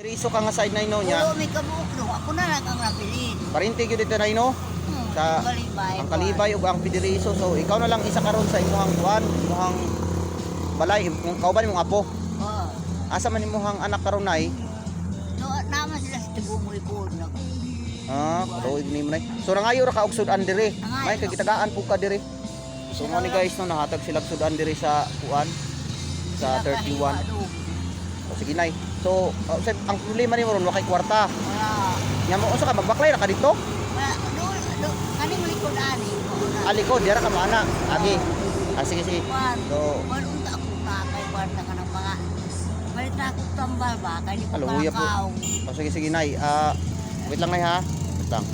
Riso ka nga side na ino niya. Ulo may kabuok no. Ako na lang ang napilin. Parintig yun dito na ino. Sa Kalibay. ang kalibay ug ang pidiriso. So ikaw na lang isa karon sa imuhang kuan, imuhang balay, kung kauban imong apo. Oo. Asa man imuhang anak karon nay? No, naman sila sa tigumoy po. Tuig ni mo nay. So rangayo ra ka og sudan diri. Rangayo. May kagitagaan po ka diri. So mo ni guys no nahatag sila og sudan diri sa kuan sa 31. O sige nay. So ang problema nimo ron wa kay kwarta. Wala. Nya mo unsa ka magbaklay ra ka dito? Wala. Kaning likod ani. Alikod dira ka mana. Agi. Sige sige. So Malunta ako na kay kwarta ka ng mga. Balik na ako tambal ba? Kaya di ko Haluya po. kalakaw. O sige sige nay. Wait lang nay ha. Wait lang.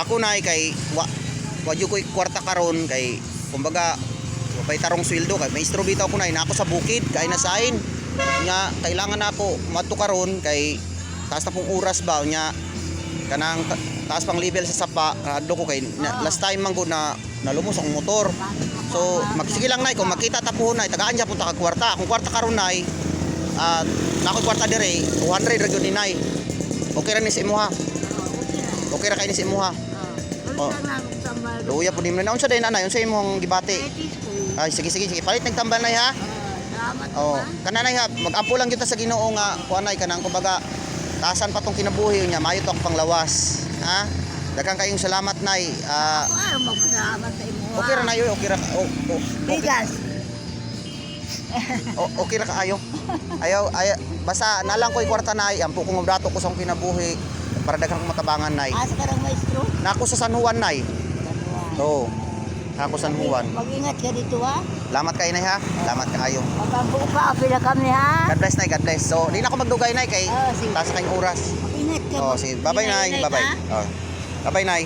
Ako nay kay wadyo ko'y kwarta karon kay kumbaga wapay tarong sweldo kay maestro bitaw ko nay na ako sa bukid kay nasain. Nya kailangan na ako madto karon kay taas na pong oras ba nya kanang taas pang level sa sapa adto ko kay last time man ko na nalumos ang motor. So magsige lang nay kung makita ta po nay tagaan ja punta ka kwarta. Kung kwarta karon nay na ako kwarta dire 200 ra gyud ni nay. Okay ra ni sa imuha. Okay ra kay ni sa imuha. Oh. Luya po nimno na unsa day nanay unsa imong gibati? Ay sige sige sige palit nagtambal nay ha. Oh, kananay ha, mag-ampo lang kita sa Ginoo nga kuanay kanang kumbaga taasan pa tong kinabuhi niya, mayo to ang panglawas. Ha? Daghang kayong salamat nay. Ano magpasalamat sa imo? Okay ra nay, okay ra. Bigas. Okay ra kaayo. Ayaw basta nalang ko'y kwarta nay, ampo kong dato ko sa akong kinabuhi para daghang kong matabangan nay. Asa ka ng maestro? Nako sa San Juan nay. Oo. Nako San Juan. Mag-ingat ka dito ha. Salamat kay nay ha. Salamat kaayo. Magkampo pa, apila kami ha. God bless nay, God bless. So, di na ako magdugay nay kay Sige. taas kayong oras. Mag-ingat ka. Oh, sige. Bye-bye nay. Bye-bye. Oh. Bye-bye nay.